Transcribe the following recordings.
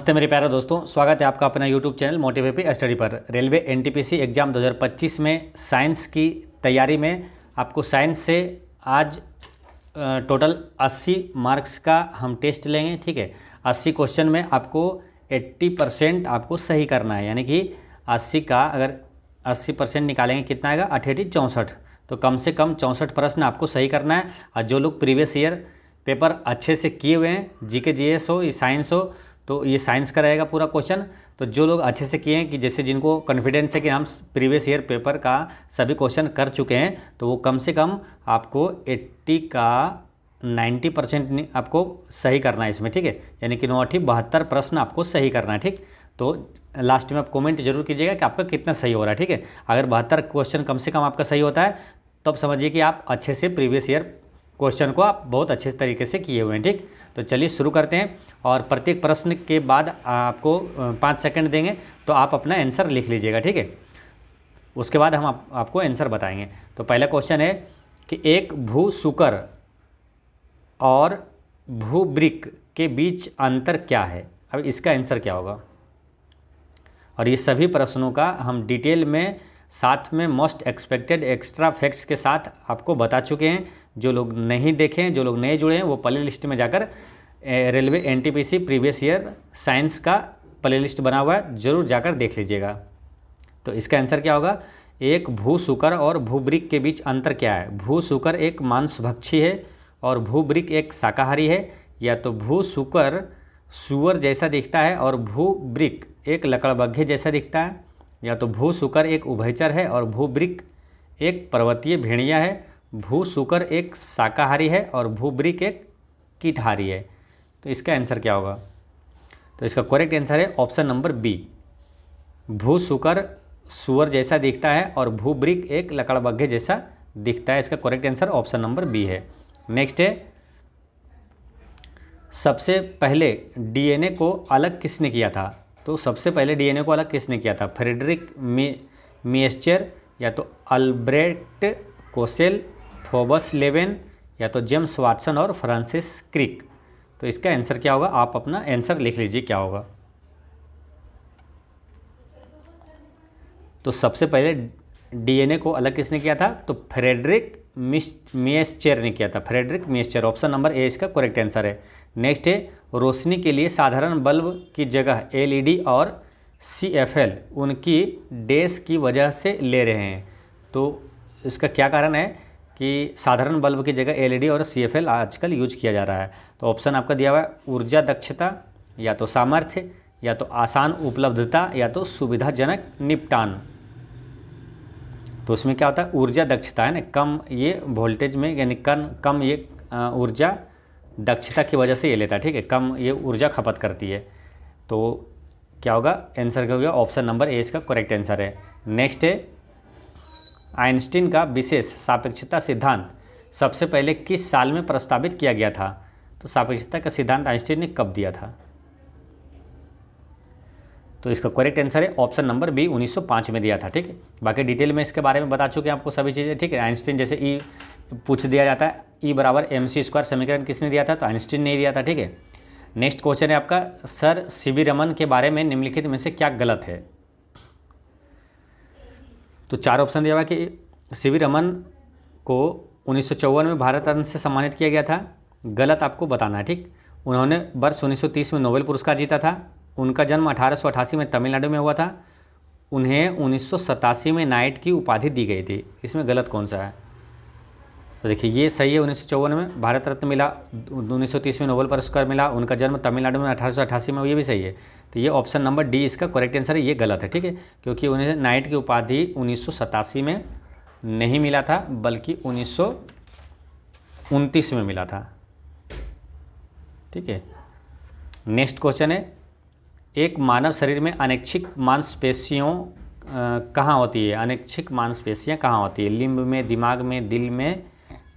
नमस्ते मेरे प्यारे दोस्तों, स्वागत है आपका अपना यूट्यूब चैनल मोटिवेपी स्टडी पर। रेलवे एनटीपीसी एग्ज़ाम 2025 में साइंस की तैयारी में आपको साइंस से आज टोटल 80 मार्क्स का हम टेस्ट लेंगे। ठीक है, 80 क्वेश्चन में आपको 80% आपको सही करना है, यानी कि 80 का अगर 80% निकालेंगे कितना आएगा, 88 64। तो कम से कम 64 प्रश्न आपको सही करना है। और जो लोग प्रीवियस ईयर पेपर अच्छे से किए हुए हैं, जीके जीएस हो या साइंस हो, तो ये साइंस का रहेगा पूरा क्वेश्चन। तो जो लोग अच्छे से किए हैं, कि जैसे जिनको कॉन्फिडेंस है कि हम प्रीवियस ईयर पेपर का सभी क्वेश्चन कर चुके हैं, तो वो कम से कम आपको 80 का 90% आपको सही करना है इसमें। ठीक है, यानी कि 9 72 प्रश्न आपको सही करना है। ठीक, तो लास्ट में आप कमेंट जरूर कीजिएगा कि आपका कितना सही हो रहा है। ठीक है, अगर 72 क्वेश्चन कम से कम आपका सही होता है, तब समझिए कि आप अच्छे से प्रीवियस ईयर क्वेश्चन को आप बहुत अच्छे तरीके से किए हुए हैं। ठीक, तो चलिए शुरू करते हैं। और प्रत्येक प्रश्न के बाद आपको 5 सेकंड देंगे, तो आप अपना आंसर लिख लीजिएगा। ठीक है, उसके बाद हम आपको आंसर बताएंगे। तो पहला क्वेश्चन है कि एक भूसूकर और भूब्रिक के बीच अंतर क्या है। अब इसका आंसर क्या होगा, और ये सभी प्रश्नों का हम डिटेल में साथ में मोस्ट एक्सपेक्टेड एक्स्ट्रा फैक्ट्स के साथ आपको बता चुके हैं। जो लोग नहीं देखें, जो लोग नए जुड़े हैं, वो प्ले लिस्ट में जाकर railway NTPC previous year science का प्ले लिस्ट बना हुआ है, ज़रूर जाकर देख लीजिएगा। तो इसका आंसर क्या होगा, एक भूसूकर और भूब्रिक के बीच अंतर क्या है। भूसूकर एक मांसभक्षी है और भूब्रिक एक शाकाहारी है। या तो भूसूकर सूअर जैसा दिखता है और भूब्रिक एक लकड़बग्घे जैसा दिखता है, या तो भूसूकर एक उभयचर है और भूब्रिक एक पर्वतीय भेड़िया है। भूसूकर एक शाकाहारी है और भूब्रिक एक कीटहारी है। तो इसका आंसर क्या होगा, तो इसका करेक्ट आंसर है ऑप्शन नंबर बी। भूसूकर सूअर जैसा दिखता है और भूब्रिक एक लकड़बग्घे जैसा दिखता है। इसका correct answer option number B है। नेक्स्ट है, सबसे पहले डीएनए को अलग किसने किया था। तो सबसे पहले डीएनए को अलग किसने किया था, फ्रेडरिक मिएस्चर, या तो अल्ब्रेट कोसेल, फोबस लेवेन, या तो जेम्स वाटसन और फ्रांसिस क्रिक। तो इसका आंसर क्या होगा, आप अपना आंसर लिख लीजिए क्या होगा। तो सबसे पहले डीएनए को अलग किसने किया था, तो फ्रेडरिक मिएस्चर ने किया था। फ्रेडरिक मिएस्चर, ऑप्शन नंबर ए इसका करेक्ट आंसर है। नेक्स्ट है, रोशनी के लिए साधारण बल्ब की जगह एलईडी और सीएफएल उनकी डैश की वजह से ले रहे हैं। तो इसका क्या कारण है कि साधारण बल्ब की जगह एलईडी और सीएफएल आजकल यूज किया जा रहा है। तो ऑप्शन आपका दिया हुआ है ऊर्जा दक्षता, या तो सामर्थ्य, या तो आसान उपलब्धता, या तो सुविधाजनक निपटान। तो उसमें क्या होता है, ऊर्जा दक्षता है ना, कम ये वोल्टेज में, यानी कम ये ऊर्जा दक्षता की वजह से ये लेता है। ठीक है, कम ये ऊर्जा खपत करती है। तो क्या होगा, आंसर क्या होगा, ऑप्शन नंबर ए इसका करेक्ट आंसर है। नेक्स्ट है, आइंस्टीन का विशेष सापेक्षता सिद्धांत सबसे पहले किस साल में प्रस्तावित किया गया था। तो सापेक्षता का सिद्धांत आइंस्टीन ने कब दिया था। तो इसका करेक्ट आंसर है ऑप्शन नंबर बी, 1905 में दिया था। ठीक है, बाकी डिटेल में इसके बारे में बता चुके हैं आपको सभी चीज़ें। ठीक है, आइंस्टीन जैसे ई पूछ दिया जाता है, ई बराबर mc² समीकरण किसने दिया था, तो आइंस्टीन ने दिया था। ठीक है, नेक्स्ट क्वेश्चन है आपका, सर सीवी रमन के बारे में निम्नलिखित में से क्या गलत है। तो 4 ऑप्शन दिया हुआ कि सीवी रमन को 1954 में भारत रत्न से सम्मानित किया गया था, गलत आपको बताना है। ठीक, उन्होंने वर्ष 1930 में नोबेल पुरस्कार जीता था, उनका जन्म 1888 में तमिलनाडु में हुआ था, उन्हें 1987 में नाइट की उपाधि दी गई थी। इसमें गलत कौन सा है, तो देखिए ये सही है, 1954 में भारत रत्न मिला, 1930 में नोबेल पुरस्कार मिला, उनका जन्म तमिलनाडु में 1888 में, ये भी सही है। तो ये ऑप्शन नंबर डी इसका करेक्ट आंसर है, ये गलत है। ठीक है, क्योंकि उन्हें नाइट की उपाधि 1987 में नहीं मिला था, बल्कि 1929 में मिला था। ठीक है, नेक्स्ट क्वेश्चन है, एक मानव शरीर में अनैच्छिक मांसपेशियों कहाँ होती है। अनैच्छिक मांसपेशियाँ कहाँ होती है, लिम्ब में, दिमाग में, दिल में,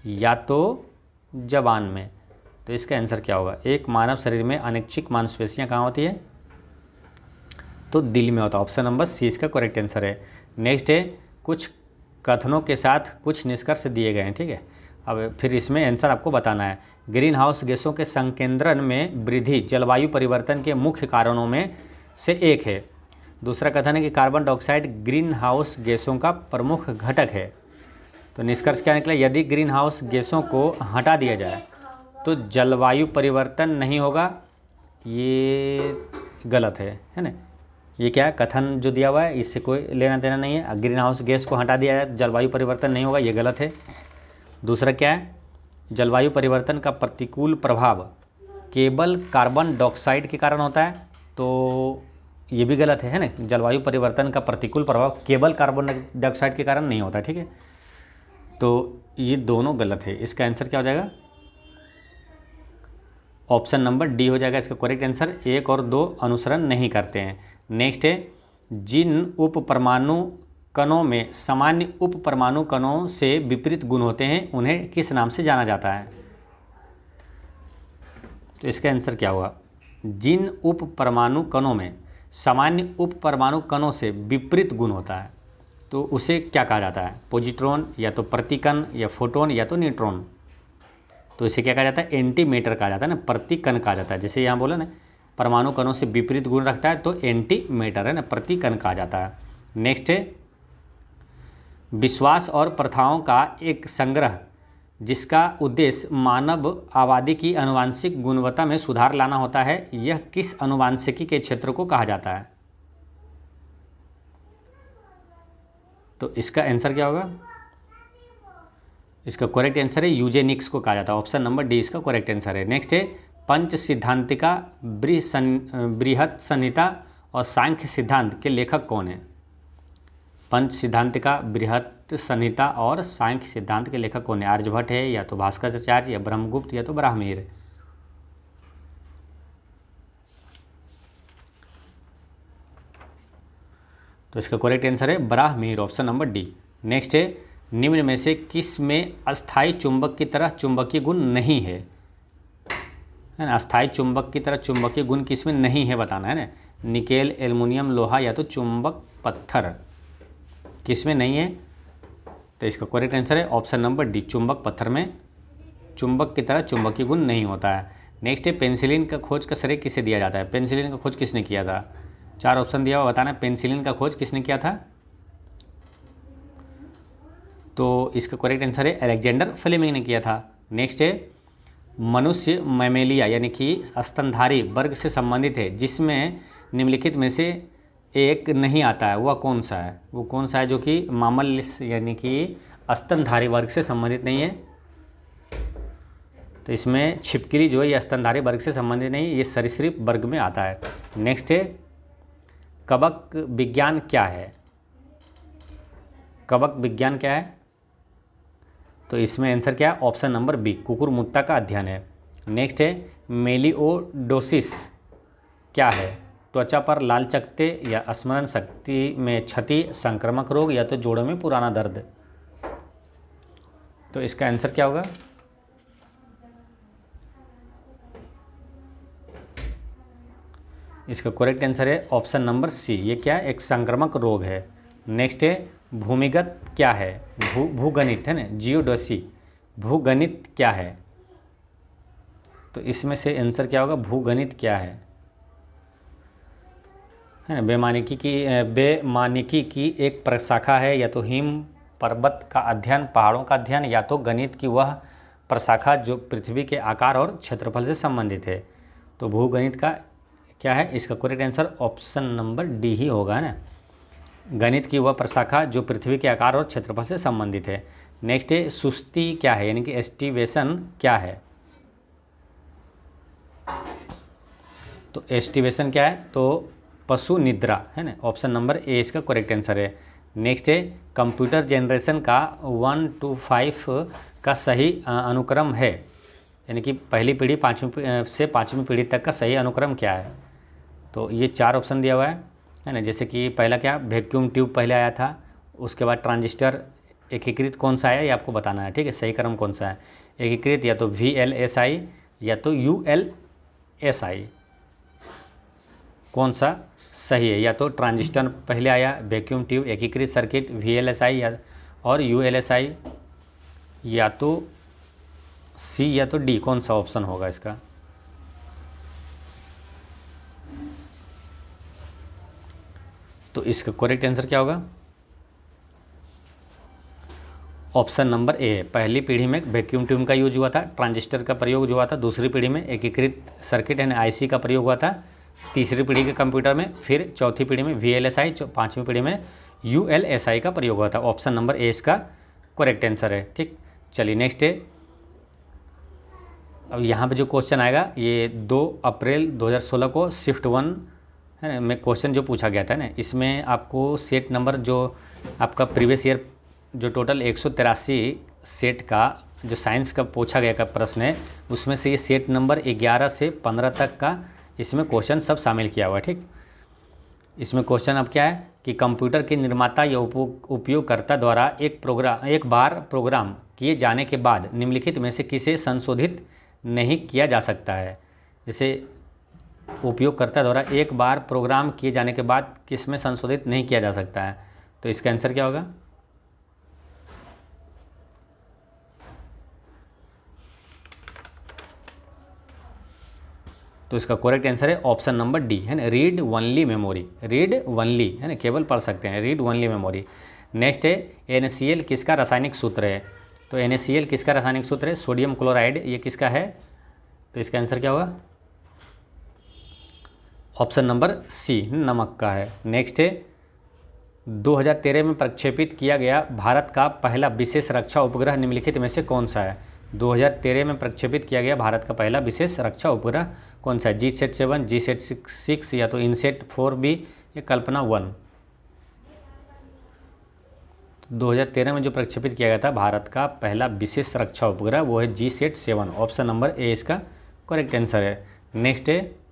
या तो जबान में। तो इसका आंसर क्या होगा, एक मानव शरीर में अनैच्छिक मांसपेशियाँ कहाँ होती है, तो दिल में होता है। ऑप्शन नंबर सी इसका करेक्ट आंसर है। नेक्स्ट है, कुछ कथनों के साथ कुछ निष्कर्ष दिए गए हैं। ठीक है, अब फिर इसमें आंसर आपको बताना है। ग्रीन हाउस गैसों के संकेंद्रण में वृद्धि जलवायु परिवर्तन के मुख्य कारणों में से एक है। दूसरा कथन है कि कार्बन डाइऑक्साइड ग्रीन हाउस गैसों का प्रमुख घटक है। तो निष्कर्ष क्या निकला, यदि ग्रीन हाउस गैसों को हटा दिया जाए तो जलवायु परिवर्तन नहीं होगा। ये गलत है ना। ये क्या है, कथन जो दिया हुआ है इससे कोई लेना देना नहीं है। ग्रीन हाउस गैस को हटा दिया जाए जलवायु परिवर्तन नहीं होगा, ये गलत है। दूसरा क्या है, जलवायु परिवर्तन का प्रतिकूल प्रभाव केवल कार्बन डाइऑक्साइड के कारण होता है, तो ये भी गलत है ना। जलवायु परिवर्तन का प्रतिकूल प्रभाव केवल कार्बन डाइऑक्साइड के कारण नहीं होता, ठीक है। तो ये दोनों गलत है। इसका आंसर क्या हो जाएगा, ऑप्शन नंबर डी हो जाएगा इसका करेक्ट आंसर। 1 और 2 अनुसरण नहीं करते हैं। नेक्स्ट है, जिन उप परमाणु कणों में सामान्य उप परमाणु कणों से विपरीत गुण होते हैं उन्हें किस नाम से जाना जाता है। तो इसका आंसर क्या होगा, जिन उप परमाणु कणों में सामान्य उप परमाणु कणों से विपरीत गुण होता है तो उसे क्या कहा जाता है, पॉजिट्रॉन या तो प्रतिकण या फोटोन या तो न्यूट्रॉन। तो इसे क्या कहा जाता है, एंटी मैटर कहा जाता है ना, प्रतिकण कहा जाता है। जैसे यहाँ बोला ना परमाणु कणों से विपरीत गुण रखता है तो एंटी मैटर है ना, प्रतिकण कहा जाता है। नेक्स्ट है, विश्वास और प्रथाओं का एक संग्रह जिसका उद्देश्य मानव आबादी की आनुवंशिक गुणवत्ता में सुधार लाना होता है, यह किस आनुवंशिकी के क्षेत्र को कहा जाता है। तो इसका आंसर क्या होगा, इसका करेक्ट आंसर है यूजेनिक्स को कहा जाता है। ऑप्शन नंबर डी इसका करेक्ट आंसर है। नेक्स्ट है, पंच सिद्धांतिका, बृहत संहिता और सांख्य सिद्धांत के लेखक कौन है। पंच सिद्धांतिका, बृहत संहिता और सांख्य सिद्धांत के लेखक कौन है। आर्यभट्ट है या तो भास्कराचार्य या ब्रह्मगुप्त या तो ब्राह्मीर। तो इसका करेक्ट आंसर है ब्राह्मीर, ऑप्शन नंबर डी। नेक्स्ट है, निम्न में से किस में अस्थायी चुंबक की तरह चुंबकीय गुण नहीं है ना। अस्थायी चुंबक की तरह चुंबकीय गुण किस में नहीं है बताना है ना। निकेल, एल्युमिनियम, लोहा या तो चुंबक पत्थर, किस में नहीं है। तो इसका करेक्ट आंसर है ऑप्शन नंबर डी, चुंबक पत्थर में चुंबक की तरह चुंबकीय गुण नहीं होता है। नेक्स्ट है, पेंसिलिन का खोज का श्रेय किसे दिया जाता है। पेंसिलिन का खोज किसने किया था। 4 ऑप्शन दिया हुआ, बताना पेंसिलिन का खोज किसने किया था। तो इसका करेक्ट आंसर है अलेक्जेंडर फ्लेमिंग ने किया था। नेक्स्ट है, मनुष्य मैमेलिया यानी कि स्तनधारी वर्ग से संबंधित है जिसमें निम्नलिखित में से एक नहीं आता है, वह कौन सा है। वो कौन सा है जो कि मामल यानी कि स्तनधारी वर्ग से संबंधित नहीं है। तो इसमें छिपकली जो है ये स्तनधारी वर्ग से संबंधित नहीं है, ये सरीसृप वर्ग में आता है। नेक्स्ट है, कवक विज्ञान क्या है। कवक विज्ञान क्या है, तो इसमें आंसर क्या है, ऑप्शन नंबर बी, कुकुरमुत्ता का अध्ययन है। नेक्स्ट है, मेलिओडोसिस क्या है। त्वचा पर लाल चकत्ते या स्मरण शक्ति में क्षति, संक्रामक रोग या तो जोड़ों में पुराना दर्द। तो इसका आंसर क्या होगा, इसका करेक्ट आंसर है ऑप्शन नंबर सी, ये क्या है, एक संक्रामक रोग है। नेक्स्ट है, भूमिगत क्या है। भूगणित है ना, जियोडोसी, भूगणित क्या है। तो इसमें से आंसर क्या होगा, भूगणित क्या है ना। बेमानिकी की एक प्रशाखा है, या तो हिम पर्वत का अध्ययन, पहाड़ों का अध्ययन, या तो गणित की वह प्रशाखा जो पृथ्वी के आकार और क्षेत्रफल से संबंधित है। तो भूगणित का क्या है, इसका correct answer option number D ही होगा ना, गणित की वह प्रशाखा जो पृथ्वी के आकार और क्षेत्रफल से संबंधित है। नेक्स्ट है, सुस्ती क्या है यानी कि एस्टिवेशन क्या है। तो एस्टिवेशन क्या है, तो पशु निद्रा है ना, ऑप्शन नंबर ए इसका करेक्ट आंसर है। नेक्स्ट है, कंप्यूटर जनरेशन का 1 to 5 का सही अनुक्रम है, यानी कि पहली पीढ़ी से पाँचवीं पीढ़ी तक का सही अनुक्रम क्या है। तो ये 4 ऑप्शन दिया हुआ है ना। जैसे कि पहला क्या, वैक्यूम ट्यूब पहले आया था, उसके बाद ट्रांजिस्टर, एकीकृत कौन सा आया ये आपको बताना है, ठीक है। सही क्रम कौन सा है, एकीकृत या तो VLSI या तो ULSI, कौन सा सही है। या तो ट्रांजिस्टर पहले आया, वैक्यूम ट्यूब, एकीकृत सर्किट, VLSI या और ULSI, या तो सी या तो डी, कौन सा ऑप्शन होगा इसका? तो इसका करेक्ट आंसर क्या होगा? ऑप्शन नंबर ए, पहली पीढ़ी में वैक्यूम ट्यूब का यूज हुआ था, ट्रांजिस्टर का प्रयोग जो हुआ था। दूसरी पीढ़ी में एकीकृत सर्किट यानी आईसी का प्रयोग हुआ था। तीसरी पीढ़ी के कंप्यूटर में, फिर चौथी पीढ़ी में वीएलएसआई, पांचवी पीढ़ी में यूएलएसआई का प्रयोग हुआ था। ऑप्शन नंबर ए इसका करेक्ट आंसर है। ठीक, चलिए नेक्स्ट है। अब यहाँ पे जो क्वेश्चन आएगा ये 2 अप्रैल 2016 को शिफ्ट 1 है ना में क्वेश्चन जो पूछा गया था ना, इसमें आपको सेट नंबर जो आपका प्रीवियस ईयर जो टोटल 183 सेट का जो साइंस का पूछा गया का प्रश्न है, उसमें से ये सेट नंबर 11 से 15 तक का इसमें क्वेश्चन सब शामिल किया हुआ है। ठीक, इसमें क्वेश्चन अब क्या है कि कंप्यूटर के निर्माता या उपयोगकर्ता द्वारा एक बार प्रोग्राम किए जाने के बाद निम्नलिखित में से किसे संशोधित नहीं किया जा सकता है। जैसे उपयोगकर्ता द्वारा एक बार प्रोग्राम किए जाने के बाद किस में संशोधित नहीं किया जा सकता है, तो इसका आंसर क्या होगा? तो इसका करेक्ट आंसर है ऑप्शन नंबर डी, है ना, read only memory. Read only, है ना, केवल पढ़ सकते हैं, रीड ओनली मेमोरी। नेक्स्ट है NaCl किसका रासायनिक सूत्र है? तो NaCl किसका रासायनिक सूत्र है? Sodium chloride. ये किसका है? तो इसका आंसर क्या होगा? ऑप्शन नंबर सी, नमक का है। नेक्स्ट है 2013 में प्रक्षेपित किया गया भारत का पहला विशेष रक्षा उपग्रह निम्नलिखित में से कौन सा है? 2013 में प्रक्षेपित किया गया भारत का पहला विशेष रक्षा उपग्रह कौन सा है? GSAT-7, GSAT-6 या तो INSAT-4B या कल्पना 1। 2013 में जो प्रक्षेपित किया गया था भारत का पहला विशेष रक्षा उपग्रह वो है GSAT-7। ऑप्शन नंबर ए इसका करेक्ट आंसर है। नेक्स्ट है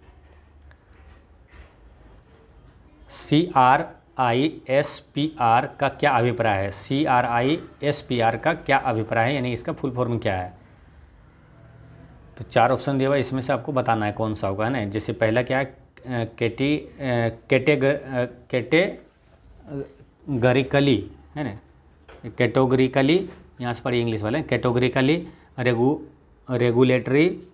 CRISPR का क्या अभिप्राय है? CRISPR का क्या अभिप्राय है, यानी इसका फुल फॉर्म क्या है? तो 4 ऑप्शन दिया हुआ, इसमें से आपको बताना है कौन सा होगा, है ना। जैसे पहला क्या है, कैटेगरिकली, है ना, कैटेगरिकली, यहाँ से पढ़िए इंग्लिश वाले, कैटेगरिकली, रेगुलेटरी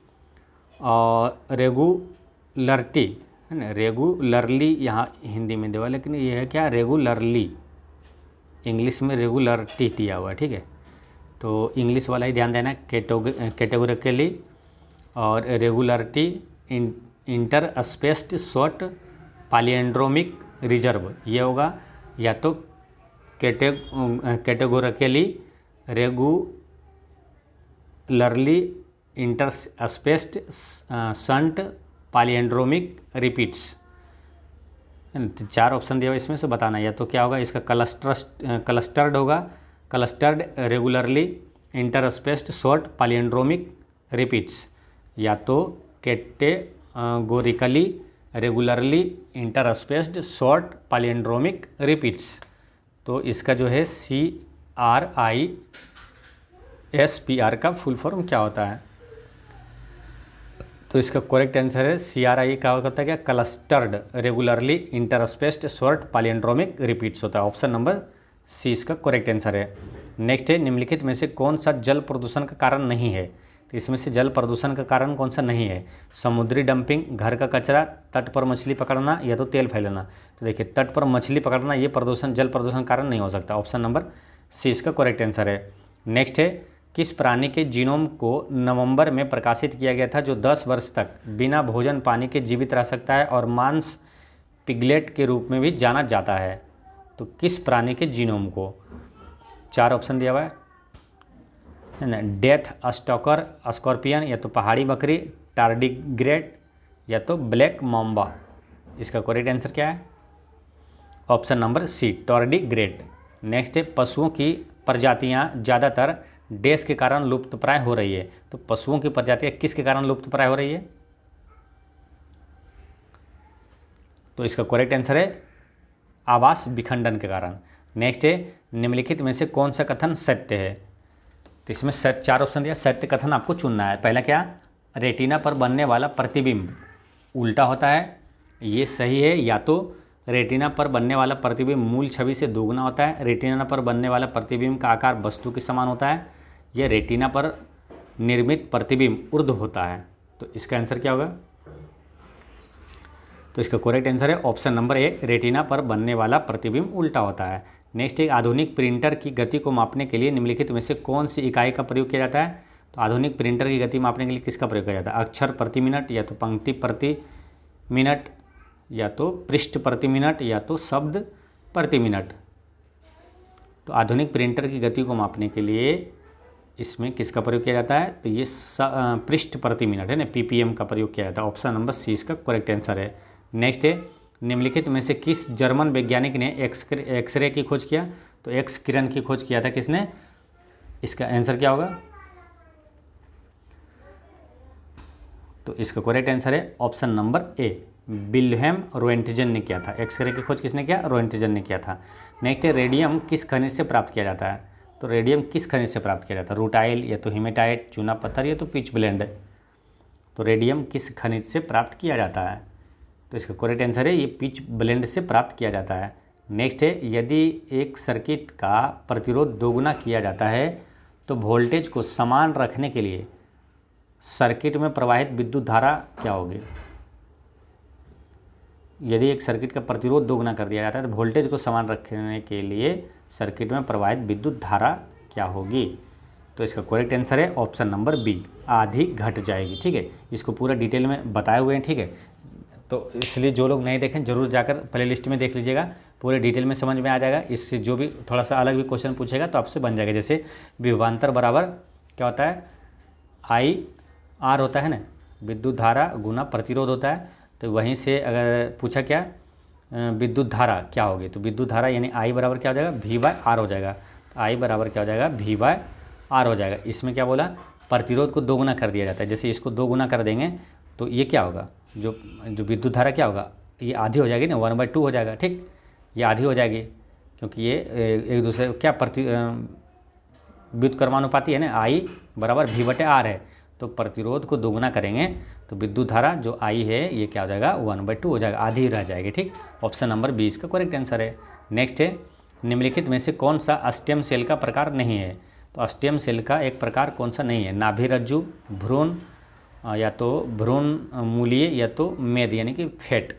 और रेगुलरिटी, है ना, रेगुलरली यहाँ हिंदी में देवा, लेकिन ये है क्या, रेगुलरली, इंग्लिश में रेगुलरिटी दिया हुआ है। ठीक है, तो इंग्लिश वाला ही ध्यान देना, कैटेगोरिकली और regularity, interspaced short palindromic reserve, ये होगा। या तो categorically, regularly, interspaced short palindromic repeats. 4 option दिया हुआ, इसमें से बताना या तो क्या होगा इसका, क्लस्टर्ड होगा, clustered, regularly, interspaced short palindromic repeats, या तो categorically, regularly, interspaced short palindromic repeats. तो इसका जो है CRISPR का फुल फॉर्म क्या होता है? तो इसका करेक्ट आंसर है CRI का होता है क्या, clustered, regularly, interspaced short palindromic repeats होता है। ऑप्शन नंबर सी इसका करेक्ट आंसर है। नेक्स्ट है निम्नलिखित में से कौन सा जल प्रदूषण का कारण नहीं है? तो इसमें से जल प्रदूषण का कारण कौन सा नहीं है? समुद्री डंपिंग, घर का कचरा, तट पर मछली पकड़ना या तो तेल फैलाना। तो देखिए तट पर मछली पकड़ना ये प्रदूषण, जल प्रदूषण कारण नहीं हो सकता। ऑप्शन नंबर सी इसका करेक्ट आंसर है। नेक्स्ट है किस प्राणी के जीनोम को नवंबर में प्रकाशित किया गया था जो 10 वर्ष तक बिना भोजन पानी के जीवित रह सकता है और मांस पिगलेट के रूप में भी जाना जाता है? तो किस प्राणी के जीनोम को? 4 ऑप्शन दिया हुआ है ना, डेथ स्टॉकर स्कॉर्पियन, या तो पहाड़ी बकरी, टार्डिग्रेड, या तो ब्लैक माम्बा। इसका करेक्ट आंसर क्या है? Option number C, tardigrade. Next है पशुओं की प्रजातियां ज़्यादातर डैश के कारण लुप्तप्राय हो रही है। तो पशुओं की प्रजातियां किसके कारण लुप्तप्राय हो रही है? तो इसका करेक्ट आंसर है आवास विखंडन के कारण। नेक्स्ट है निम्नलिखित में से कौन सा कथन सत्य है? तो इसमें 4 ऑप्शन दिया, सत्य कथन आपको चुनना है। पहला क्या, रेटिना पर बनने वाला प्रतिबिंब उल्टा होता है, ये सही है। या तो रेटिना पर बनने वाला प्रतिबिंब मूल छवि से दोगुना होता है, रेटिना पर बनने वाला प्रतिबिंब का आकार वस्तु के समान होता है, यह रेटिना पर निर्मित प्रतिबिंब ऊर्ध्व होता है। तो इसका आंसर क्या होगा? तो इसका करेक्ट आंसर है ऑप्शन नंबर ए, रेटिना पर बनने वाला प्रतिबिंब उल्टा होता है। नेक्स्ट, एक आधुनिक प्रिंटर की गति को मापने के लिए निम्नलिखित में से कौन सी इकाई का प्रयोग किया जाता है? तो आधुनिक प्रिंटर की गति मापने के लिए किसका प्रयोग किया जाता है? अक्षर प्रति मिनट, या तो पंक्ति प्रति मिनट, या तो पृष्ठ प्रति मिनट, या तो शब्द प्रति मिनट। तो आधुनिक प्रिंटर की गति को मापने के लिए इसमें किसका प्रयोग किया जाता है? तो ये पृष्ठ प्रति मिनट है ना, पीपीएम का प्रयोग किया जाता है। ऑप्शन नंबर सी इसका करेक्ट आंसर है। नेक्स्ट है, निम्नलिखित में से किस जर्मन वैज्ञानिक ने एक्सरे की खोज किया? तो एक्स किरण की खोज किया था किसने? इसका आंसर क्या होगा? तो इसका करेक्ट आंसर है option number A, Wilhelm Roentgen ने किया था। एक्सरे की खोज किसने किया? रोएंटजन ने किया था। नेक्स्ट है, रेडियम किस खनिज से प्राप्त किया जाता है? तो रेडियम किस खनिज से प्राप्त किया जाता है? रूटाइल, या तो हेमेटाइट, चूना पत्थर, या तो पिच ब्लेंड। तो रेडियम किस खनिज से प्राप्त किया जाता है? तो इसका करेक्ट आंसर है ये पिच ब्लेंड से प्राप्त किया जाता है। नेक्स्ट है, यदि एक सर्किट का प्रतिरोध दोगुना किया जाता है तो वोल्टेज को समान रखने के लिए सर्किट में प्रवाहित विद्युत धारा क्या होगी? यदि एक सर्किट का प्रतिरोध दोगुना कर दिया जाता है तो वोल्टेज को समान रखने के लिए सर्किट में प्रवाहित विद्युत धारा क्या होगी? तो इसका करेक्ट आंसर है ऑप्शन नंबर बी, आधी घट जाएगी। ठीक है, इसको पूरा डिटेल में बताए हुए हैं। ठीक है, तो इसलिए जो लोग नहीं देखें जरूर जाकर प्लेलिस्ट में देख लीजिएगा, पूरे डिटेल में समझ में आ जाएगा। इससे जो भी थोड़ा सा अलग भी क्वेश्चन पूछेगा तो आपसे बन जाएगा। जैसे विभवांतर बराबर क्या होता है? आई आर होता है ना, विद्युत धारा गुना प्रतिरोध होता है। तो वहीं से अगर पूछा क्या विद्युत धारा क्या होगी, तो विद्युत धारा यानी आई बराबर क्या हो जाएगा? वी बाय आर हो जाएगा। तो आई बराबर क्या हो जाएगा? वी बाय आर हो जाएगा। इसमें क्या बोला? प्रतिरोध को दोगुना कर दिया जाता है। जैसे इसको दोगुना कर देंगे तो ये क्या होगा? जो विद्युत धारा क्या होगा? ये आधी हो जाएगी ना, 1/2 हो जाएगा। ठीक, ये आधी हो जाएगी क्योंकि ये एक दूसरे क्या व्युत्क्रमानुपाती है ना, आई बराबर वी बटे आर है। तो प्रतिरोध को दोगुना करेंगे तो विद्युत धारा जो आई है ये क्या हो जाएगा? 1/2 हो जाएगा, आधी रह जाएगी। ठीक, ऑप्शन नंबर 20 का करेक्ट आंसर है। नेक्स्ट है, निम्नलिखित में से कौन सा अस्टेम सेल का प्रकार नहीं है? तो अस्टेम सेल का एक प्रकार कौन सा नहीं है? नाभिरज्जु, भ्रूण, या तो भ्रूण मूलीय, या तो मेद यानी कि फेट।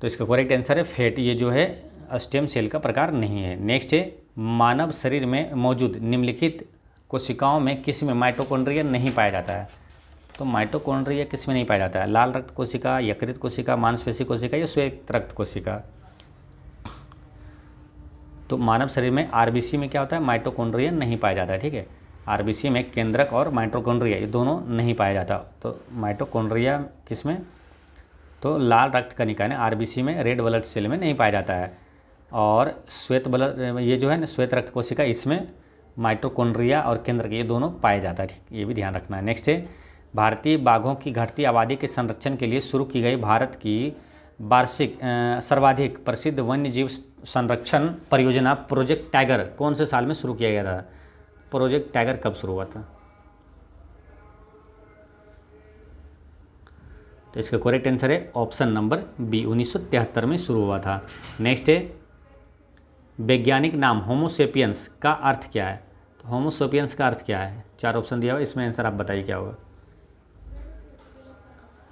तो इसका करेक्ट आंसर है फेट, ये जो है अस्टेम सेल का प्रकार नहीं है। नेक्स्ट है, मानव शरीर में मौजूद निम्नलिखित कोशिकाओं में किस में माइटोकॉन्ड्रिया नहीं पाया जाता है? तो माइटोकॉन्ड्रिया किस में नहीं पाया जाता है? लाल रक्त कोशिका, यकृत कोशिका, मांसपेशी कोशिका, या श्वेत रक्त कोशिका। तो मानव शरीर में आरबीसी में क्या होता है? माइटोकॉन्ड्रिया नहीं पाया जाता है। ठीक है, आरबीसी में केंद्रक और माइटोकॉन्ड्रिया ये दोनों नहीं पाया जाता। तो माइटोकॉन्ड्रिया किस में? तो लाल रक्त कणिका ने आरबीसी में, रेड ब्लड सेल में नहीं पाया जाता है। और श्वेत ब्लड ये जो है ना श्वेत रक्त कोशिका, इसमें माइटोकॉन्ड्रिया और केंद्रक ये दोनों पाए जाता है। ठीक, ये भी ध्यान रखना है। नेक्स्ट है, भारतीय बाघों की घटती आबादी के संरक्षण के लिए शुरू की गई भारत की वार्षिक सर्वाधिक प्रसिद्ध वन्य जीव संरक्षण परियोजना प्रोजेक्ट टाइगर कौन से साल में शुरू किया गया था? प्रोजेक्ट टाइगर कब शुरू हुआ था? तो इसका करेक्ट आंसर है ऑप्शन नंबर बी, 1973 में शुरू हुआ था। नेक्स्ट है, वैज्ञानिक नाम होमोसेपियंस का अर्थ क्या है? तो होमोसेपियंस का अर्थ क्या है? 4 ऑप्शन दिया हुआ, इसमें आंसर आप बताइए क्या होगा।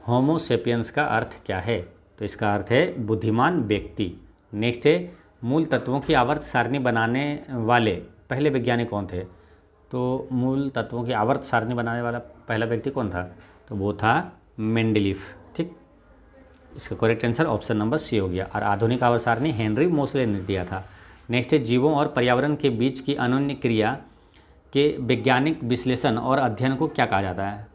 होमोसेपियंस का अर्थ क्या है? तो इसका अर्थ है बुद्धिमान व्यक्ति। नेक्स्ट है, मूल तत्वों की आवर्त सारणी बनाने वाले पहले वैज्ञानिक कौन थे? तो मूल तत्वों की आवर्त सारणी बनाने वाला पहला व्यक्ति कौन था? तो वो था मेंडलीफ। ठीक, इसका correct answer option number C हो गया। और आधुनिक आवर्त सारणी हेनरी मोसले ने दिया था। नेक्स्ट है, जीवों और पर्यावरण के बीच की अनन्य क्रिया के वैज्ञानिक विश्लेषण और अध्ययन को क्या कहा जाता है?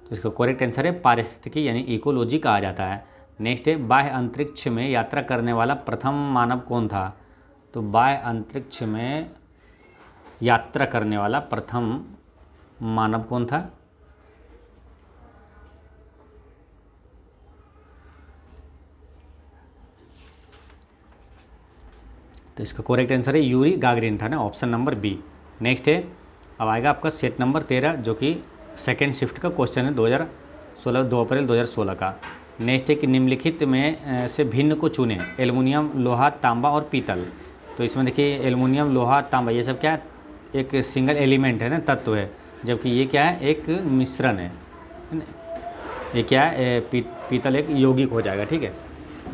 तो इसका करेक्ट आंसर है पारिस्थितिकी यानी इकोलॉजी कहा जाता है। नेक्स्ट है, बाह्य अंतरिक्ष में यात्रा करने वाला प्रथम मानव कौन था? तो बाह्य अंतरिक्ष में यात्रा करने वाला प्रथम मानव कौन था? तो इसका करेक्ट आंसर है यूरी गागरिन था ना, ऑप्शन नंबर बी। नेक्स्ट है, अब आएगा आपका सेट नंबर 13 जो कि सेकेंड शिफ्ट का क्वेश्चन है 2016, 2 अप्रैल 2016 का। नेक्स्ट है कि निम्नलिखित में से भिन्न को चुनें, एल्युमिनियम, लोहा, तांबा और पीतल। तो इसमें देखिए एल्युमिनियम, लोहा, तांबा ये सब क्या एक सिंगल एलिमेंट है ना, तत्व है, जबकि ये क्या है, एक मिश्रण है ना? ये क्या है, पीतल एक यौगिक हो जाएगा, ठीक है,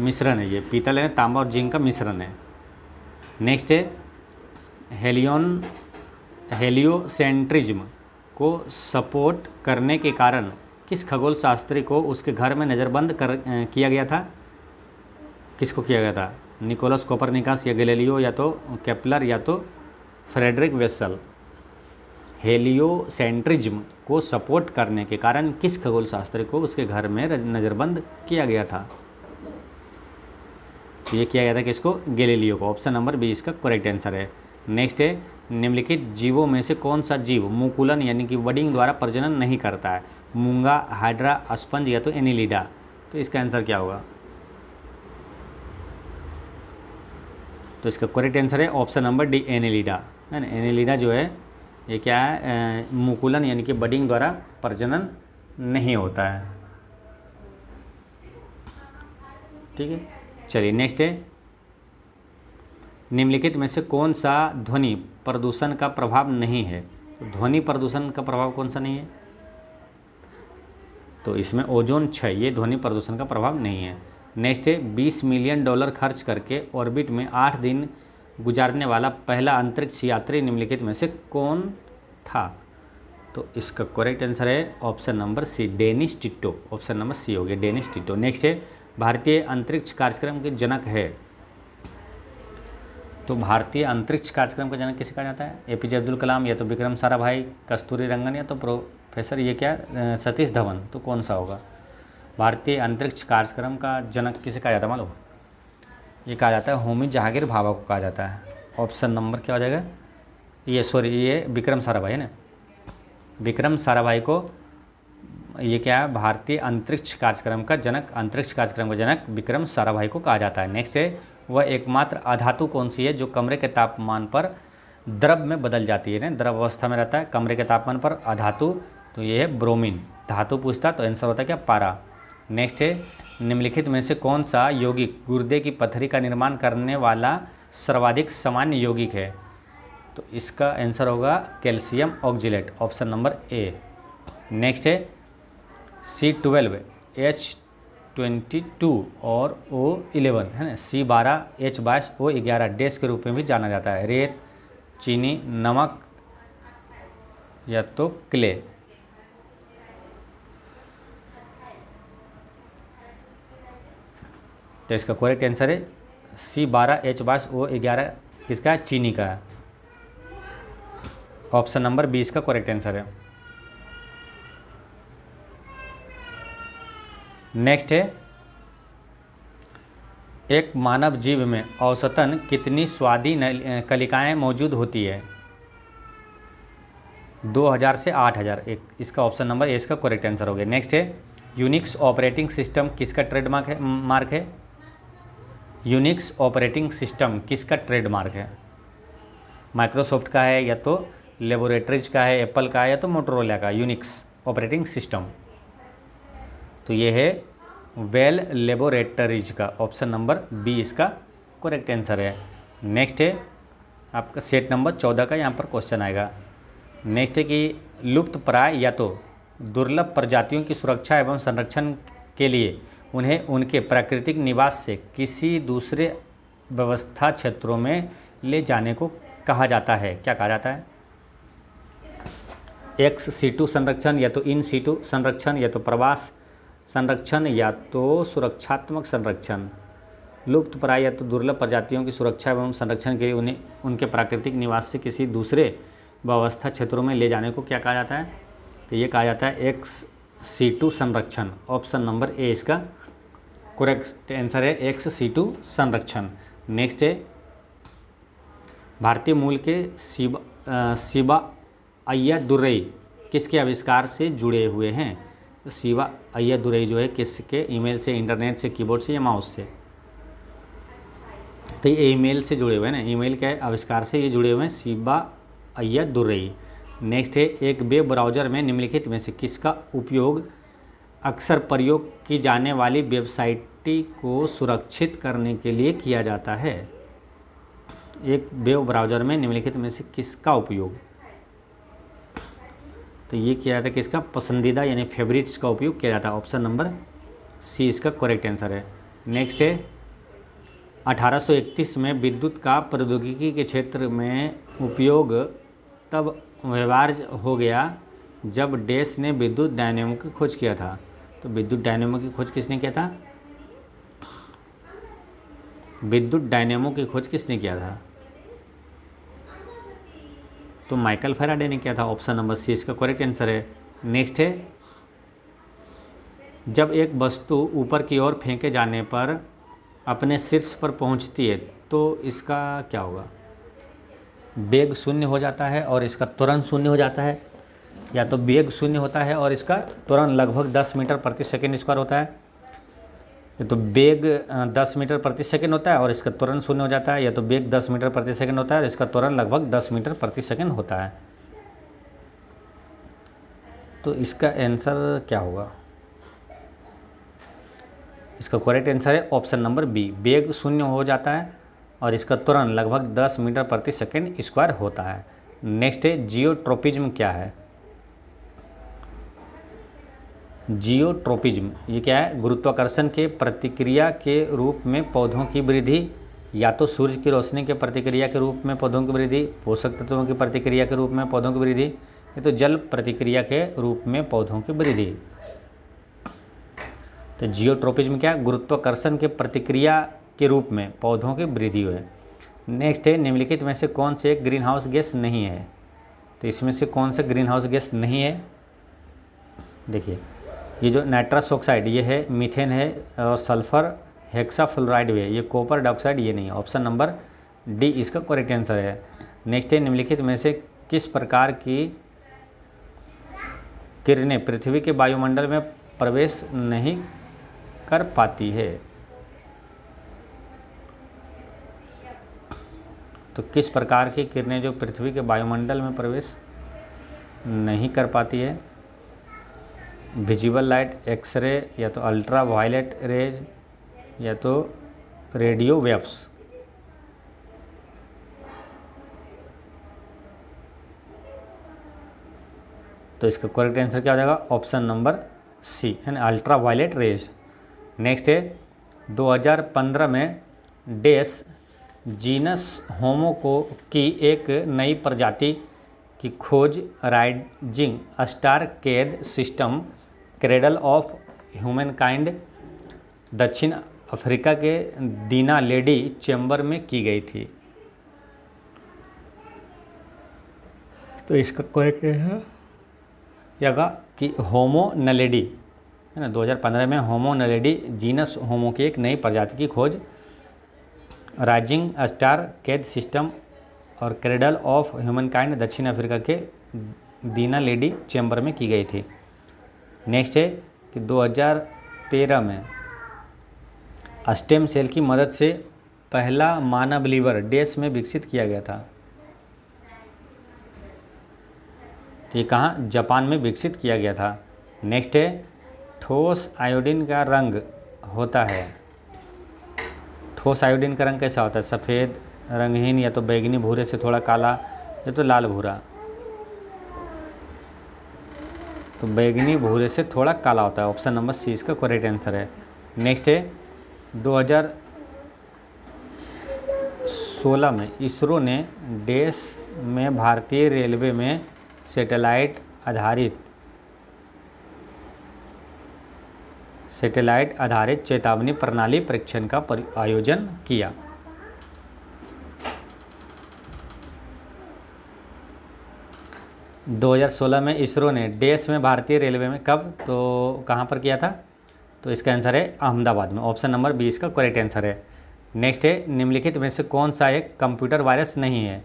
मिश्रण है, ये पीतल है, तांबा और जिंक का मिश्रण है। नेक्स्ट है हेलियोसेंट्रिज्म को सपोर्ट करने के कारण किस खगोल शास्त्री को उसके घर में नज़रबंद किया गया था? किसको किया गया था? निकोलस कोपरनिकस या गैलीलियो या तो केपलर या तो फ्रेडरिक वेसल। हेलियोसेंट्रिज्म को सपोर्ट करने के कारण किस खगोल शास्त्री को उसके घर में नज़रबंद किया गया था? ये किया गया था किसको? गैलीलियो को। ऑप्शन नंबर बी इसका करेक्ट आंसर है। नेक्स्ट है निम्नलिखित जीवों में से कौन सा जीव मुकुलन यानी कि वडिंग द्वारा प्रजनन नहीं करता है? मूंगा, हाइड्रा, स्पंज या तो एनिलिडा। तो इसका आंसर क्या होगा? तो इसका करेक्ट आंसर है ऑप्शन नंबर डी, एनिलिडा, है ना। एनिलिडा जो है ये क्या है, मुकुलन यानी कि बडिंग द्वारा प्रजनन नहीं होता है, ठीक है। चलिए नेक्स्ट है निम्नलिखित में से कौन सा ध्वनि प्रदूषण का प्रभाव नहीं है? तो ध्वनि प्रदूषण का प्रभाव कौन सा नहीं है? तो इसमें ओजोन क्षय, ये ध्वनि प्रदूषण का प्रभाव नहीं है। नेक्स्ट है $20 मिलियन खर्च करके ऑर्बिट में 8 दिन गुजारने वाला पहला अंतरिक्ष यात्री निम्नलिखित में से कौन था? तो इसका करेक्ट आंसर है option number C, Dennis Tito. Option number C हो गया, डेनिस टिटो। नेक्स्ट है भारतीय अंतरिक्ष कार्यक्रम के जनक है? तो भारतीय अंतरिक्ष कार्यक्रम का जनक किसे कहा जाता है? एपीजे अब्दुल कलाम या तो विक्रम साराभाई, कस्तूरी रंगन या तो प्रोफेसर ये क्या सतीश धवन। तो कौन सा होगा? भारतीय अंतरिक्ष कार्यक्रम का जनक किसे कहा जाता है मालूम? ये कहा जाता है होमी जहांगीर भाभा को कहा जाता है। ऑप्शन नंबर क्या हो जाएगा? ये विक्रम साराभाई है ना, विक्रम साराभाई को ये क्या है, भारतीय अंतरिक्ष कार्यक्रम का जनक विक्रम साराभाई को कहा जाता है। नेक्स्ट है वह एकमात्र अधातु कौन सी है जो कमरे के तापमान पर द्रव में बदल जाती है ना, द्रव अवस्था में रहता है कमरे के तापमान पर अधातु? तो ये है ब्रोमीन। धातु पूछता तो आंसर होता है क्या? पारा। नेक्स्ट है निम्नलिखित में से कौन सा यौगिक गुर्दे की पथरी का निर्माण करने वाला सर्वाधिक सामान्य यौगिक है? तो इसका आंसर होगा calcium oxalate. Option number A. Next है C12, H22 और O11 है ना, C12, H22, O11 डैश के रूप में भी जाना जाता है। रेत, चीनी, नमक या तो क्ले। तो इसका करेक्ट आंसर है C12, H22, O11 किसका है? चीनी का है। ऑप्शन नंबर 20 का करेक्ट आंसर है। नेक्स्ट है एक मानव जीव में औसतन कितनी स्वादी कलिकाएं मौजूद होती है? 2000 से 8000। इसका ऑप्शन नंबर ए इसका करेक्ट आंसर हो गया। नेक्स्ट है यूनिक्स ऑपरेटिंग सिस्टम किसका ट्रेडमार्क है? यूनिक्स ऑपरेटिंग सिस्टम किसका ट्रेडमार्क है? माइक्रोसॉफ्ट का है या तो लेबोरेटरीज का है, एप्पल का है या तो मोटोरोला का? यूनिक्स ऑपरेटिंग सिस्टम तो ये है वेल लेबोरेटरीज का। ऑप्शन नंबर बी इसका करेक्ट आंसर है। नेक्स्ट है आपका सेट नंबर 14 का यहाँ पर क्वेश्चन आएगा। नेक्स्ट है कि लुप्त प्राय या तो दुर्लभ प्रजातियों की सुरक्षा एवं संरक्षण के लिए उन्हें उनके प्राकृतिक निवास से किसी दूसरे व्यवस्था क्षेत्रों में ले जाने को कहा जाता है? क्या कहा जाता है? एक्स सीटू संरक्षण या तो इन सीटू संरक्षण या तो प्रवास संरक्षण या तो सुरक्षात्मक संरक्षण। लुप्त प्राय या तो दुर्लभ प्रजातियों की सुरक्षा एवं संरक्षण के लिए उन्हें उनके प्राकृतिक निवास से किसी दूसरे व्यवस्था क्षेत्रों में ले जाने को क्या कहा जाता है? तो ये कहा जाता है एक्स सीटू संरक्षण। ऑप्शन नंबर ए इसका करेक्ट आंसर है, एक्स सीटू संरक्षण। नेक्स्ट है भारतीय मूल के शिवा अय्यादुरई किसके आविष्कार से जुड़े हुए हैं? तो शिवा अय्यादुरई जो है किसके? ईमेल से, इंटरनेट से, कीबोर्ड से या माउस से? तो ये ईमेल से जुड़े हुए हैं ना, ईमेल के आविष्कार से ये जुड़े हुए हैं शिवा अय्यादुरई। नेक्स्ट है एक वेब ब्राउज़र में निम्नलिखित में से किसका उपयोग अक्सर प्रयोग की जाने वाली वेबसाइट को सुरक्षित करने के लिए किया जाता है? एक वेब ब्राउज़र में निम्नलिखित में से किसका उपयोग तो ये किया जाता है कि इसका पसंदीदा यानी फेवरेट्स का उपयोग किया जाता है। ऑप्शन नंबर सी इसका करेक्ट आंसर है। नेक्स्ट है 1831 में विद्युत का प्रौद्योगिकी के क्षेत्र में उपयोग तब व्यवहार्य हो गया जब डैश ने विद्युत डायनेमो की खोज किया था। तो विद्युत डायनेमो की खोज किसने किया था? विद्युत डायनेमो की खोज किसने किया था? तो माइकल फैराडे ने किया था। ऑप्शन नंबर सी इसका करेक्ट आंसर है। नेक्स्ट है जब एक वस्तु ऊपर की ओर फेंके जाने पर अपने शीर्ष पर पहुंचती है तो इसका क्या होगा? वेग शून्य हो जाता है और इसका त्वरण शून्य हो जाता है, या तो वेग शून्य होता है और इसका त्वरण लगभग 10 मीटर प्रति सेकंड स्क्वायर होता है, या तो वेग 10 मीटर प्रति सेकंड होता है और इसका त्वरण शून्य हो जाता है, या तो वेग 10 मीटर प्रति सेकंड होता है और इसका त्वरण लगभग 10 मीटर प्रति सेकंड होता है। तो इसका आंसर क्या होगा? इसका करेक्ट आंसर है ऑप्शन नंबर बी, वेग शून्य हो जाता है और इसका त्वरण लगभग 10 मीटर प्रति सेकंड स्क्वायर होता है। नेक्स्ट है जियोट्रोपिज्म क्या है? जियोट्रोपिज्म ये क्या है? गुरुत्वाकर्षण के प्रतिक्रिया के रूप में पौधों की वृद्धि, या तो सूर्य की रोशनी के प्रतिक्रिया के रूप में पौधों की वृद्धि, पोषक तत्वों की प्रतिक्रिया के रूप में पौधों की वृद्धि, या तो जल प्रतिक्रिया के रूप में पौधों की वृद्धि। तो जियोट्रोपिज्म क्या है? गुरुत्वाकर्षण के प्रतिक्रिया के रूप में पौधों की वृद्धि है। नेक्स्ट है निम्नलिखित में से कौन से एक ग्रीन हाउस गैस नहीं है? तो इसमें से कौन सा ग्रीन हाउस गैस नहीं है? देखिए ये जो नाइट्रस ऑक्साइड ये है, मीथेन है और सल्फर हेक्साफ्लोराइड भी है, ये कॉपर डाइऑक्साइड ये नहीं है। ऑप्शन नंबर डी इसका करेक्ट आंसर है। नेक्स्ट है निम्नलिखित में से किस प्रकार की किरणें पृथ्वी के वायुमंडल में प्रवेश नहीं कर पाती है? तो किस प्रकार की किरणें जो पृथ्वी के वायुमंडल में प्रवेश नहीं कर पाती है? विजिबल लाइट, एक्सरे, या तो अल्ट्रा वायलेट रेज, या तो रेडियो वेव्स। तो इसका करेक्ट आंसर क्या हो जाएगा? ऑप्शन नंबर सी यानी अल्ट्रा वायलेट रेज। नेक्स्ट है 2015 में डैश जीनस होमो की एक नई प्रजाति की खोज राइजिंग स्टार कैद सिस्टम क्रेडल ऑफ ह्यूमनकाइंड दक्षिण अफ्रीका के दीना लेडी चैम्बर में की गई थी। तो इसका करेक्ट है यगा कि होमो नलेडी है ना। 2015 में होमो नलेडी जीनस होमो की एक नई प्रजाति की खोज राइजिंग स्टार कैद सिस्टम और क्रेडल ऑफ ह्यूमनकाइंड दक्षिण अफ्रीका के दीना लेडी चैम्बर में की गई थी। नेक्स्ट है कि 2013 में स्टेम सेल की मदद से पहला मानव लीवर डैश में विकसित किया गया था। तो ये कहाँ? जापान में विकसित किया गया था। नेक्स्ट है ठोस आयोडीन का रंग होता है। ठोस आयोडीन का रंग कैसा होता है? सफ़ेद, रंगहीन, या तो बैंगनी भूरे से थोड़ा काला, या तो लाल भूरा। तो बैंगनी भूरे से थोड़ा काला होता है। ऑप्शन नंबर सी इसका करेक्ट आंसर है। नेक्स्ट है 2016 में इसरो ने डैश में भारतीय रेलवे में सैटेलाइट आधारित चेतावनी प्रणाली परीक्षण का आयोजन किया। दो 2016 में इसरो ने डैश में भारतीय रेलवे में कब, तो कहाँ पर किया था? तो इसका आंसर है अहमदाबाद में। ऑप्शन नंबर बी इसका करेक्ट आंसर है। नेक्स्ट है निम्नलिखित में से कौन सा एक कंप्यूटर वायरस नहीं है?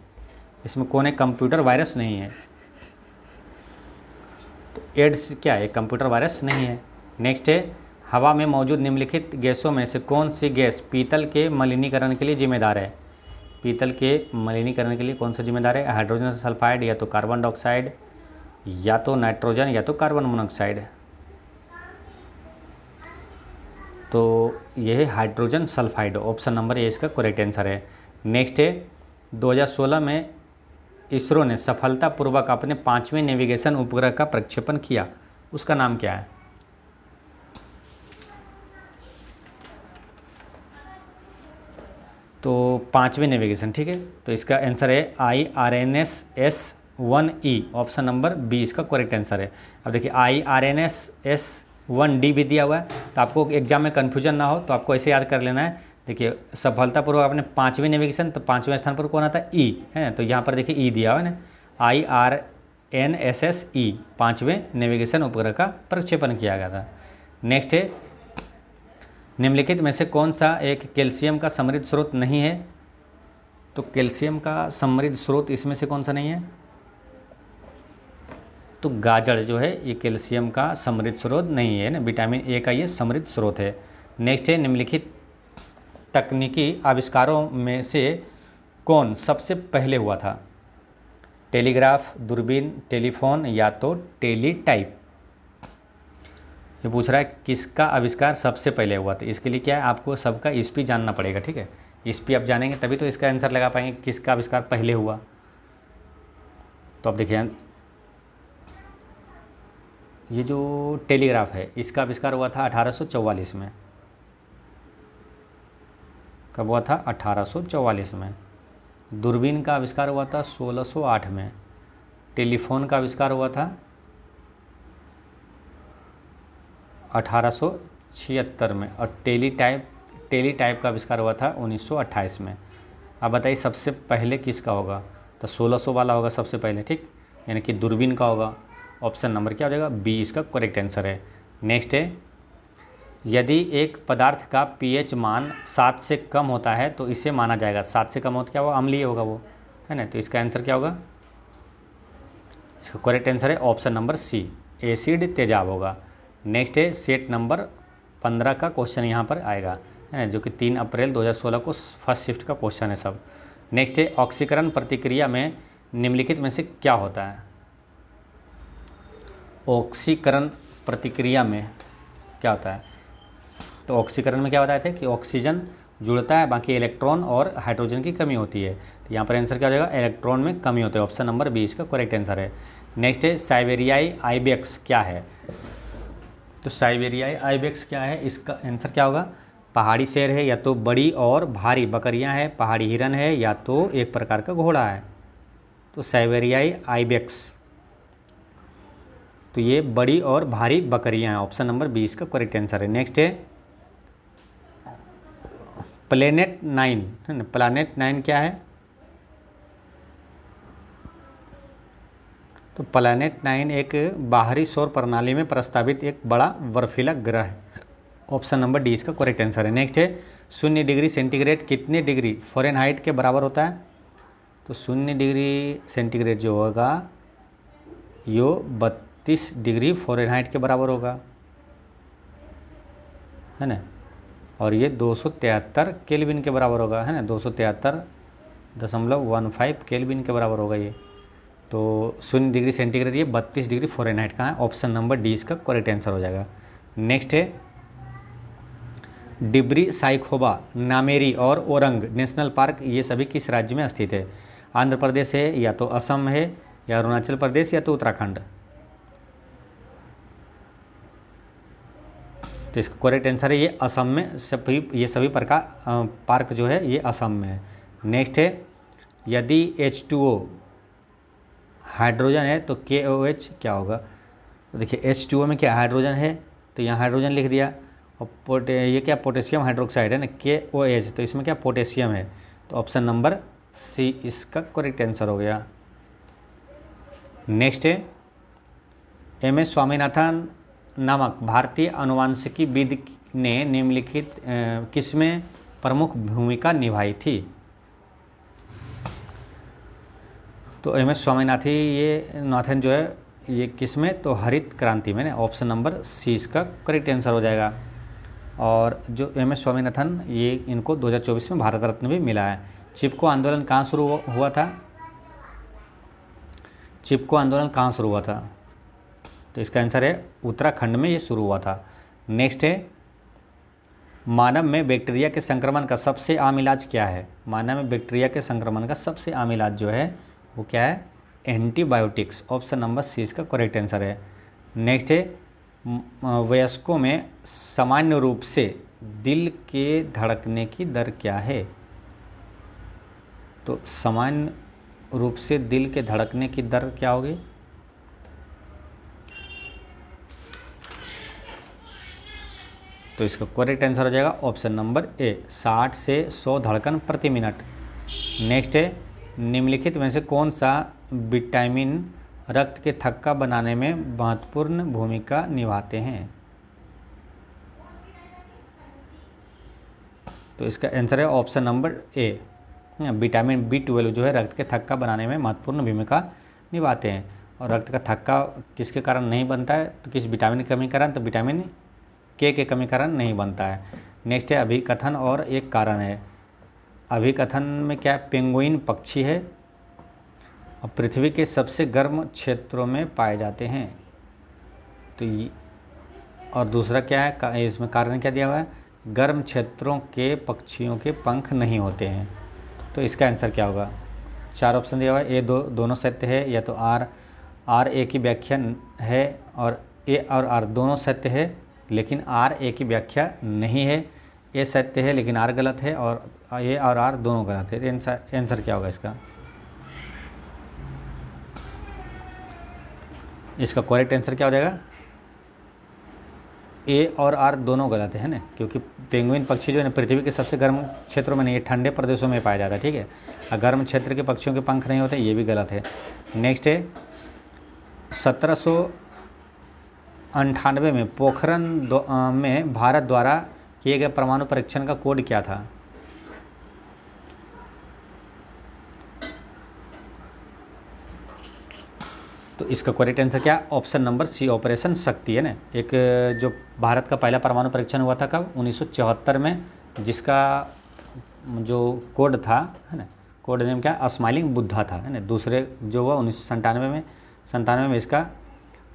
इसमें कौन एक कंप्यूटर वायरस नहीं है? तो एड्स क्या है? कंप्यूटर वायरस नहीं है। नेक्स्ट है हवा में मौजूद निम्नलिखित गैसों में से कौन सी गैस पीतल के मलिनीकरण के लिए जिम्मेदार है? पीतल के मलिनीकरण के लिए कौन सा जिम्मेदार है? हाइड्रोजन सल्फाइड, या तो कार्बन डाइऑक्साइड, या तो नाइट्रोजन, या तो कार्बन मोनोऑक्साइड। तो यह है hydrogen sulphide. Option number A इसका करेक्ट आंसर है। नेक्स्ट है 2016 में इसरो ने सफलतापूर्वक अपने 5वें नेविगेशन उपग्रह का प्रक्षेपण किया, उसका नाम क्या है? तो 5वें नेविगेशन, ठीक है, तो इसका आंसर है IRNSS-1E, ऑप्शन नंबर बी इसका करेक्ट आंसर है। अब देखिए IRNSS-1D भी दिया हुआ है, तो आपको एग्जाम में कन्फ्यूजन ना हो तो आपको ऐसे याद कर लेना है। देखिए सफलतापूर्वक अपने 5वें नेविगेशन, तो 5वें स्थान पर कौन आता है? ई है, तो यहाँ पर देखिए ई दिया हुआ है ना, IRNSS-E 5वें नेविगेशन उपग्रह का प्रक्षेपण किया गया था। नेक्स्ट है, निम्नलिखित में से कौन सा एक कैल्शियम का समृद्ध स्रोत नहीं है? तो कैल्शियम का समृद्ध स्रोत इसमें से कौन सा नहीं है? तो गाजर जो है ये कैल्शियम का समृद्ध स्रोत नहीं है ना, विटामिन ए का ये समृद्ध स्रोत है। नेक्स्ट है, निम्नलिखित तकनीकी आविष्कारों में से कौन सबसे पहले हुआ था? टेलीग्राफ, दूरबीन, टेलीफोन या तो टेलीटाइप। ये पूछ रहा है किसका आविष्कार सबसे पहले हुआ था। इसके लिए क्या है, आपको सबका ईस्वी जानना पड़ेगा, ठीक है, ईस्वी आप जानेंगे तभी तो इसका आंसर लगा पाएंगे किसका आविष्कार पहले हुआ। तो अब देखिए ये जो टेलीग्राफ है इसका आविष्कार हुआ था 1844 में। कब हुआ था? 1844 में। दूरबीन का आविष्कार हुआ था 1608 में। टेलीफोन का आविष्कार हुआ था 1876 में। और टेलीटाइप का आविष्कार हुआ था 1928 में। अब बताइए सबसे पहले किसका होगा? तो 1600 वाला होगा सबसे पहले, ठीक, यानी कि दूरबीन का होगा। ऑप्शन नंबर क्या हो जाएगा? बी इसका करेक्ट आंसर है। नेक्स्ट है, यदि एक पदार्थ का पीएच मान 7 से कम होता है तो इसे माना जाएगा, 7 से कम हो तो क्या होगा? अम्लीय होगा वो, है ना, तो इसका आंसर क्या होगा? इसका करेक्ट आंसर है ऑप्शन नंबर सी, एसिड तेजाब होगा। नेक्स्ट है, सेट नंबर 15 का क्वेश्चन यहाँ पर आएगा, है ना, जो कि 3 अप्रैल 2016 को फर्स्ट शिफ्ट का क्वेश्चन है सब। नेक्स्ट है, ऑक्सीकरण प्रतिक्रिया में निम्नलिखित में से क्या होता है? ऑक्सीकरण प्रतिक्रिया में क्या होता है? तो ऑक्सीकरण में क्या बताए थे कि ऑक्सीजन जुड़ता है, बाकी इलेक्ट्रॉन और हाइड्रोजन की कमी होती है। तो यहाँ पर आंसर क्या हो जाएगा? इलेक्ट्रॉन में कमी होती है, ऑप्शन नंबर बी इसका करेक्ट आंसर है। नेक्स्ट है, साइबेरियाई आइबेक्स क्या है? तो साइबेरियाई आइबेक्स क्या है? इसका आंसर क्या होगा? पहाड़ी शेर है, या तो बड़ी और भारी बकरियां हैं, पहाड़ी हिरन है, या तो एक प्रकार का घोड़ा है। तो साइबेरियाई आइबेक्स, तो ये बड़ी और भारी बकरियां हैं, ऑप्शन नंबर 20 का करेक्ट आंसर है। नेक्स्ट है, प्लेनेट 9 है ना, प्लानेट 9 क्या है? तो प्लानेट 9 एक बाहरी सौर प्रणाली में प्रस्तावित एक बड़ा बर्फीला ग्रह है, ऑप्शन नंबर डी इसका करेक्ट आंसर है। नेक्स्ट है, 0 डिग्री सेंटीग्रेड कितने डिग्री फ़ारेनहाइट के बराबर होता है? तो 0 डिग्री सेंटीग्रेड जो होगा यो 32 डिग्री फ़ारेनहाइट के बराबर होगा, है ना, और ये 273 केल्विन के बराबर होगा, है ना, 273.15 केल्विन के बराबर होगा ये। तो 0 डिग्री सेंटीग्रेड ये 32 डिग्री फ़ारेनहाइट का है, ऑप्शन नंबर डी इसका करेक्ट आंसर हो जाएगा। नेक्स्ट है, डिब्री साइखोवा, नामेरी और ओरंग नेशनल पार्क ये सभी किस राज्य में स्थित है? आंध्र प्रदेश है, या तो असम है, या अरुणाचल प्रदेश, या तो उत्तराखंड। तो इसका करेक्ट आंसर है ये असम में, ये सभी प्रकार पार्क जो है ये असम में है। नेक्स्ट है, यदि H2O हाइड्रोजन है तो KOH क्या होगा? तो देखिए H2O में क्या हाइड्रोजन है, तो यहाँ हाइड्रोजन लिख दिया, और ये क्या पोटेशियम हाइड्रोक्साइड है ना, KOH, तो इसमें क्या पोटेशियम है, तो ऑप्शन नंबर सी इसका करेक्ट आंसर हो गया। नेक्स्ट है, MS स्वामीनाथन नामक भारतीय अनुवांशिकीविद ने निम्नलिखित किसमें प्रमुख भूमिका निभाई थी? तो MS स्वामीनाथन जो है ये किसमें? तो हरित क्रांति में ना, ऑप्शन नंबर सी इसका करेक्ट आंसर हो जाएगा। और जो MS स्वामीनाथन ये इनको 2024 में भारत रत्न भी मिला है। चिपको आंदोलन कहाँ शुरू हुआ था? चिपको आंदोलन कहाँ शुरू हुआ था? तो इसका आंसर है उत्तराखंड में ये शुरू हुआ था। नेक्स्ट है, मानव में बैक्टीरिया के संक्रमण का सबसे आम इलाज क्या है? मानव में बैक्टीरिया के संक्रमण का सबसे आम इलाज जो है वो क्या है, एंटीबायोटिक्स। ऑप्शन नंबर सी इसका करेक्ट आंसर है। नेक्स्ट है, वयस्कों में सामान्य रूप से दिल के धड़कने की दर क्या है? तो सामान्य रूप से दिल के धड़कने की दर क्या होगी? तो इसका करेक्ट आंसर हो जाएगा ऑप्शन नंबर ए, 60 से 100 धड़कन प्रति मिनट। नेक्स्ट है, निम्नलिखित में से कौन सा विटामिन रक्त के थक्का बनाने में महत्वपूर्ण भूमिका निभाते हैं? तो इसका आंसर है option number A, vitamin B12 जो है रक्त के थक्का बनाने में महत्वपूर्ण भूमिका निभाते हैं। और रक्त का थक्का किसके कारण नहीं बनता है? तो किस विटामिन की कमी के कारण? तो विटामिन के कमी कारण नहीं बनता है। नेक्स्ट है, अभिकथन और एक कारण है। अभिकथन में क्या, पेंगुइन पक्षी है और पृथ्वी के सबसे गर्म क्षेत्रों में पाए जाते हैं। तो ये, और दूसरा क्या है, इसमें कारण क्या दिया हुआ है, गर्म क्षेत्रों के पक्षियों के पंख नहीं होते हैं। तो इसका आंसर क्या होगा? 4 ऑप्शन दिया हुआ है, ए दोनों सत्य है, या तो आर ए की व्याख्या है, और ए और आर दोनों सत्य है लेकिन आर ए की व्याख्या नहीं है, ए सत्य है लेकिन आर गलत है, और ए और आर दोनों गलत है। तो आंसर क्या होगा इसका? इसका करेक्ट आंसर क्या हो जाएगा? ए और आर दोनों गलत है ना, क्योंकि पेंगुइन पक्षी जो है ना पृथ्वी के सबसे गर्म क्षेत्रों में नहीं, ठंडे प्रदेशों में पाया जाता है, ठीक है। और गर्म क्षेत्र के पक्षियों के पंख नहीं होते, ये भी गलत है। नेक्स्ट है, 1798 में पोखरण में भारत द्वारा किए गए परमाणु परीक्षण का कोड क्या था? तो इसका करेक्ट आंसर क्या? ऑप्शन नंबर सी, ऑपरेशन शक्ति है ना। एक जो भारत का पहला परमाणु परीक्षण हुआ था कब? 1974 में, जिसका जो कोड था है ना, कोड नेम क्या, स्माइलिंग बुद्धा था है ना। दूसरे जो हुआ 1997 में इसका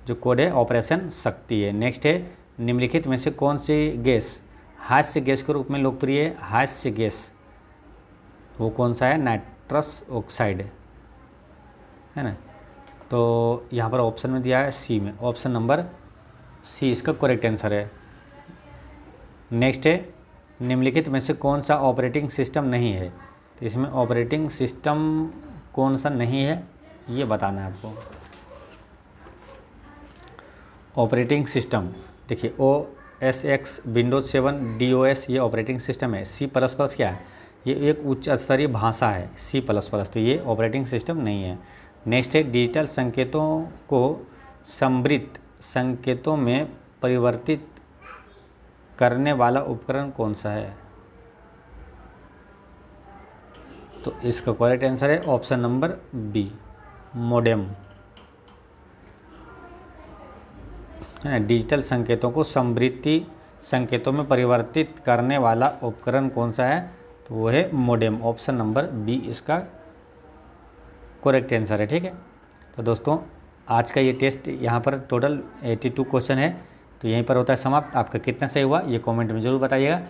जो कोड है ऑपरेशन शक्ति है। नेक्स्ट है, निम्नलिखित में से कौन सी गैस हास्य गैस के रूप में लोकप्रिय है? हास्य गैस वो कौन सा है? नाइट्रस ऑक्साइड है ना। तो यहाँ पर ऑप्शन में दिया है सी में, ऑप्शन नंबर सी इसका करेक्ट आंसर है। नेक्स्ट है, निम्नलिखित में से कौन सा ऑपरेटिंग सिस्टम नहीं है? तो इसमें ऑपरेटिंग सिस्टम कौन सा नहीं है ये बताना है आपको। ऑपरेटिंग सिस्टम देखिए, OS X, विंडोज़ 7, DOS ये ऑपरेटिंग सिस्टम है। C++ क्या है? ये एक उच्च स्तरीय भाषा है C++, तो ये ऑपरेटिंग सिस्टम नहीं है। नेक्स्ट है, डिजिटल संकेतों को समृद्ध संकेतों में परिवर्तित करने वाला उपकरण कौन सा है? तो इसका करेक्ट आंसर है ऑप्शन नंबर बी, मोडेम है ना। डिजिटल संकेतों को समृद्धि संकेतों में परिवर्तित करने वाला उपकरण कौन सा है? तो वो है मोडेम, ऑप्शन नंबर बी इसका करेक्ट आंसर है, ठीक है। तो दोस्तों आज का ये टेस्ट यहाँ पर टोटल 82 क्वेश्चन है, तो यहीं पर होता है समाप्त। आपका कितना सही हुआ ये कमेंट में ज़रूर बताइएगा।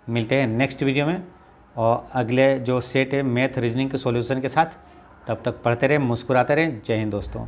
मिलते हैं नेक्स्ट वीडियो में और अगले जो सेट है मैथ रीजनिंग के सॉल्यूशन के साथ। तब तक पढ़ते रहें, मुस्कुराते रहें। जय हिंद दोस्तों।